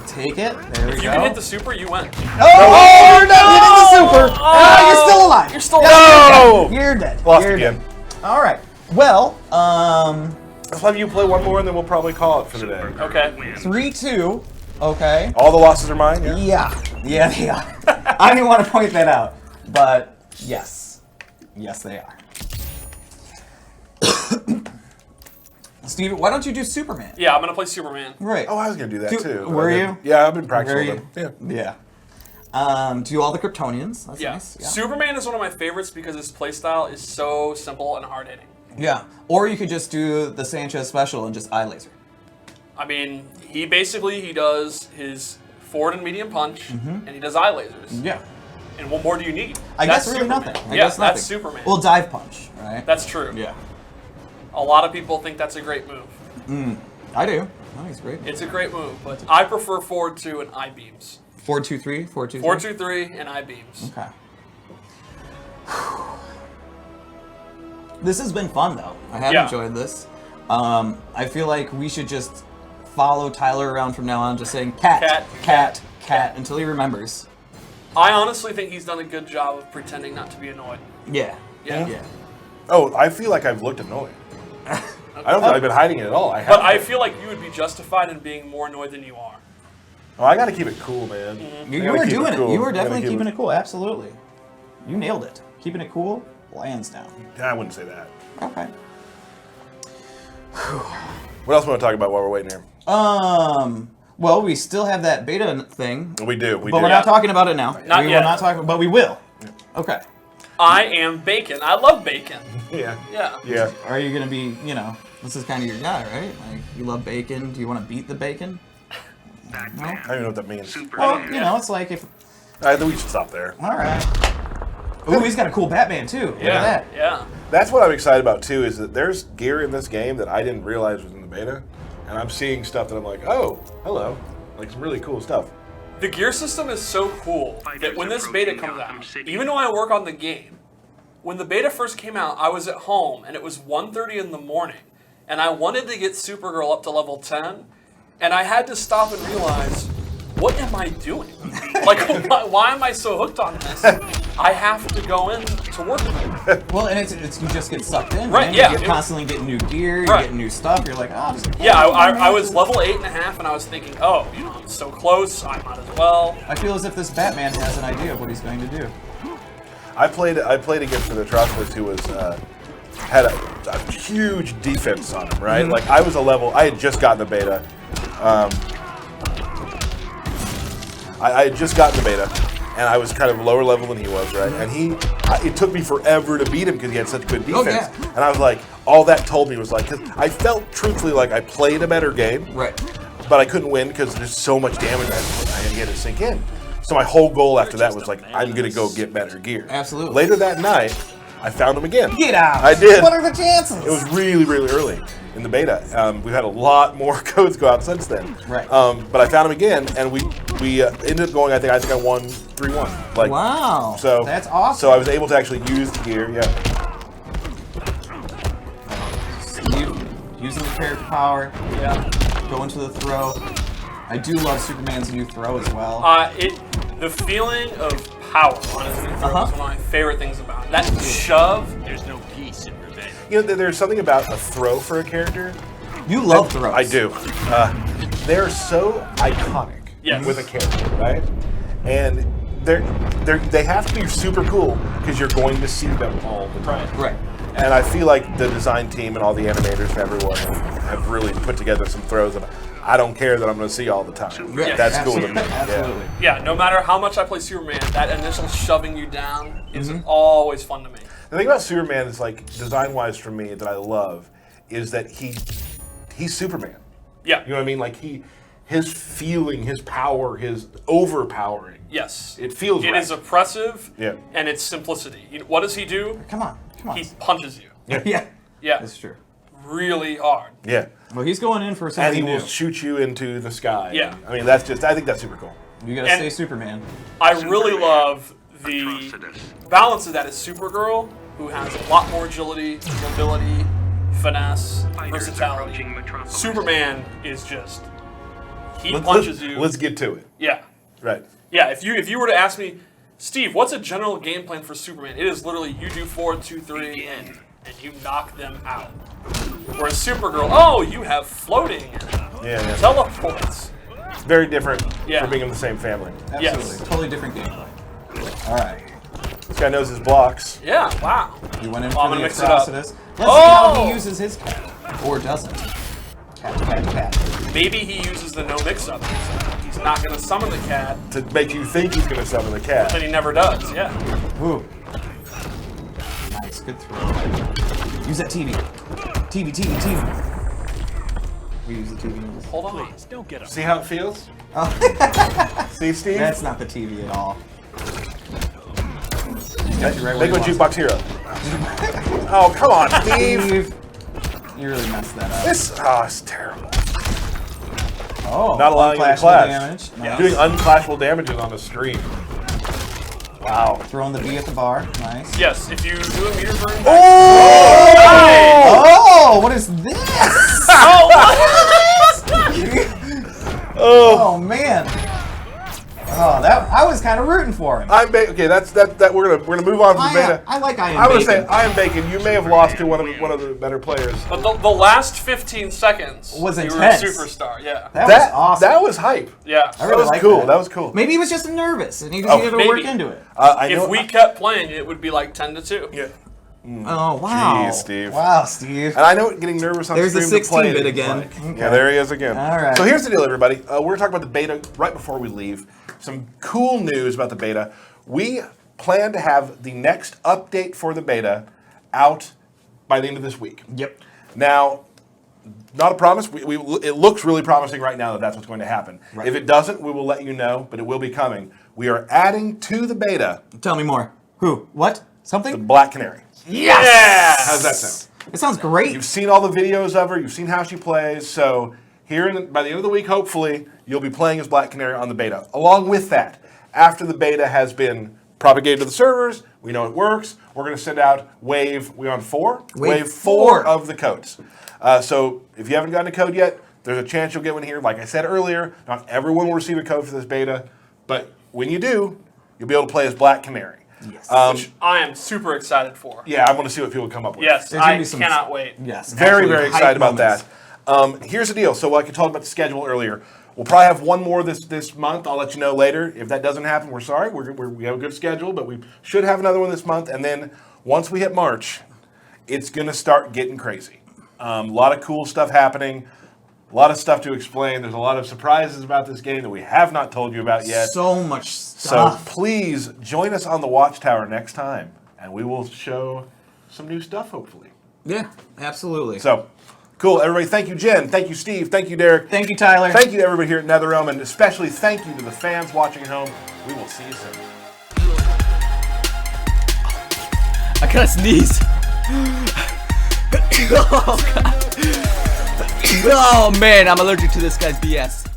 Take it. There we If go. you can hit the super, you win. Oh, you're not hitting the super. Oh. You're still alive. You're still alive. You're dead. Lost You're again. Dead. All right. Well, Let's have you play one more, and then we'll probably call it for the day. Okay. 3-2. Okay. All the losses are mine. Yeah. Yeah, they are. I didn't want to point that out, but yes, they are. Steve, why don't you do Superman? Yeah, I'm going to play Superman. Right. Oh, I was gonna do that too. but Were I you? didn't. Yeah, I've been Were practicing you? them. Yeah. Yeah. Do all the Kryptonians. That's Yeah. nice. Yeah. Superman is one of my favorites because his playstyle is so simple and hard hitting. Yeah. Or you could just do the Sanchez special and just eye laser. I mean, he does his forward and medium punch, and he does eye lasers. Yeah. And what more do you need? I That's guess really Superman. nothing. I Yeah, guess nothing. that's Superman. Well, dive punch, right? That's true. Yeah. A lot of people think that's a great move. I do. I think it's great. It's a great move, but I prefer forward 2 and eye beams. 4-2-3. 4-2-3. 4-2-3 and eye beams. Okay. This has been fun, though. I have enjoyed this. I feel like we should just follow Tyler around from now on, just saying cat, until he remembers. I honestly think he's done a good job of pretending not to be annoyed. Yeah. Yeah. Oh, I feel like I've looked annoyed. I don't think I've been hiding it at all. But I feel like you would be justified in being more annoyed than you are. Oh, I gotta keep it cool, man. You were doing it. You were definitely keeping it cool. Absolutely. You nailed it. Keeping it cool, hands down. I wouldn't say that. Okay. What else want to talk about while we're waiting here? Well, we still have that beta thing. We do. But we're not talking about it now. Not we yet. will not talk, but we will. Okay. I am bacon. I love bacon. Yeah. Yeah. Yeah. Are you gonna be, this is kind of your guy, right? Like, you love bacon. Do you want to beat the bacon? No? I don't even know what that means. Well, it's like if... I think we should stop there. All right. Ooh, he's got a cool Batman, too. Look at that. Yeah. That's what I'm excited about, too, is that there's gear in this game that I didn't realize was in the beta. And I'm seeing stuff that I'm like, oh, hello. Like some really cool stuff. The gear system is so cool that when this beta comes out, even though I work on the game, when the beta first came out, I was at home and it was 1:30 in the morning, and I wanted to get Supergirl up to level 10, and I had to stop and realize, what am I doing? Like, why am I so hooked on this? I have to go in to work with it. Well, and it's you just get sucked in. Right, Man. yeah. You're constantly getting new gear, you're Right. getting new stuff. You're like, oh, just Yeah, I was level 8.5, and I was thinking, oh, I'm so close, I might as well. I feel as if this Batman has an idea of what he's going to do. I played against an Atrocitus who was had a huge defense on him, right? Like I had just gotten the beta. I had just gotten the beta, and I was kind of lower level than he was, right? And it took me forever to beat him because he had such good defense. Oh, yeah. And I was like, all that told me was like, because I felt truthfully like I played a better game, Right. but I couldn't win because there's so much damage I didn't get it to sink in. So my whole goal after that was like, I'm gonna go get better gear. Absolutely. Later that night, I found him again. Get out! I did. What are the chances? It was really, really early in the beta. We've had a lot more codes go out since then. Right. But I found him again, and we ended up going. I think I won 3-1. Like, wow. So that's awesome. So I was able to actually use the gear. Yeah. Steve, using the character power. Yeah. Go into the throw. I do love Superman's new throw as well. The feeling of power on his new throw is one of my favorite things about it. That shove. There's no peace in revenge. You know, there's something about a throw for a character. You love throws. I do. They're so iconic Yes. with a character, right? And they have to be super cool because you're going to see them all the time. Right. And I feel like the design team and all the animators and everyone have really put together some throws that I don't care that I'm going to see all the time. Yeah, That's cool to me. Absolutely. Yeah, no matter how much I play Superman, that initial shoving you down is always fun to me. The thing about Superman is, like, design-wise for me that I love is that he's Superman. Yeah. You know what I mean? Like his feeling, his power, his overpowering. Yes. It feels It right. is oppressive. Yeah. And it's simplicity. What does he do? Come on. He punches you. Yeah. Yeah. That's true. Really hard. Yeah. Well, he's going in for And something he new. will shoot you into the sky. Yeah. I mean, I think that's super cool. You gotta And- stay Superman. I really love the balance of that is Supergirl, who has a lot more agility, mobility, finesse, versatility. Superman is just punches you. Let's get to it. Yeah. Right. Yeah, if you were to ask me, Steve, what's a general game plan for Superman? It is literally you do 4, 2, 3, and you knock them out. Whereas Supergirl, oh, you have floating and Yeah. teleports. It's very different Yeah. for being in the same family. Absolutely. Yes. Totally different gameplay. All right. This guy knows his blocks. Yeah, wow. You went in Well, I'm for gonna the mix it up. Atrocitus. Let's see how Oh! he uses his cat. Or doesn't. Cat. Maybe he uses the no mix-up. He's not going to summon the cat, To make you think he's going to summon the cat. but he never does. Yeah. Ooh. Nice. Good throw. Use that TV. TV. We use the TV. Hold on. Please, don't get up. See how it feels? Oh. See, Steve? That's not the TV at all. Got you right where Make you one want. jukebox hero. Oh, come on, Steve. Steve. You really messed that up. It's terrible. Oh, Not allowing you to unclashable clash. damage. Nice. Doing unclashable damages on the stream. Wow. Throwing the B at the bar. Nice. Yes, if you do a meter burn. Oh, what is this? Oh man. Oh, that I was kind of rooting for him. Okay, that's that. We're gonna move on from beta. I like I am. I would say Bacon. I am Bacon. You may have lost to one of the better players. But the last 15 seconds Was you intense. were a superstar. Yeah. That was awesome. That was hype. Yeah. I That really was like cool. That was cool. Maybe he was just nervous and he just Oh, needed to maybe. work into it. I know. If we kept playing, it would be like 10-2. Yeah. Oh wow. Jeez, Steve. Wow, Steve. And I know getting nervous on There's the stream to play 16-bit is again. like- Okay. Yeah, there he is again. All right. So here's the deal, everybody. We're going to talk about the beta right before we leave. Some cool news about the beta. We plan to have the next update for the beta out by the end of this week. Yep. Now, not a promise. It looks really promising right now that that's what's going to happen. Right. If it doesn't, we will let you know, but it will be coming. We are adding to the beta Tell me more. Who? What? the Something? Black Canary. Yes. How's that sound? It sounds great. You've seen all the videos of her. You've seen how she plays. So by the end of the week, hopefully, you'll be playing as Black Canary on the beta. Along with that, after the beta has been propagated to the servers, we know it works. We're going to send out Wave 4? Wave 4 4. of the codes. So if you haven't gotten a code yet, there's a chance you'll get one here. Like I said earlier, not everyone will receive a code for this beta, but when you do, you'll be able to play as Black Canary. Yes. which I am super excited for. Yeah, I want to see what people come up with. Yes, There's gonna I be some- cannot wait. Yes. Very, absolutely very hype excited about moments. that. Here's the deal. So like I talked about the schedule earlier, we'll probably have one more this month. I'll let you know later. If that doesn't happen, we're sorry. We have a good schedule, but we should have another one this month. And then once we hit March, it's going to start getting crazy. A lot of cool stuff happening. A lot of stuff to explain. There's a lot of surprises about this game that we have not told you about yet. So much So stuff. please join us on the Watchtower next time, and we will show some new stuff, hopefully. Yeah, absolutely. So, cool, everybody. Thank you, Jen. Thank you, Steve. Thank you, Derek. Thank you, Tyler. Thank you to everybody here at Netherrealm, and especially thank you to the fans watching at home. We will see you soon. I gotta sneeze. Oh, God. Oh, man, I'm allergic to this guy's BS.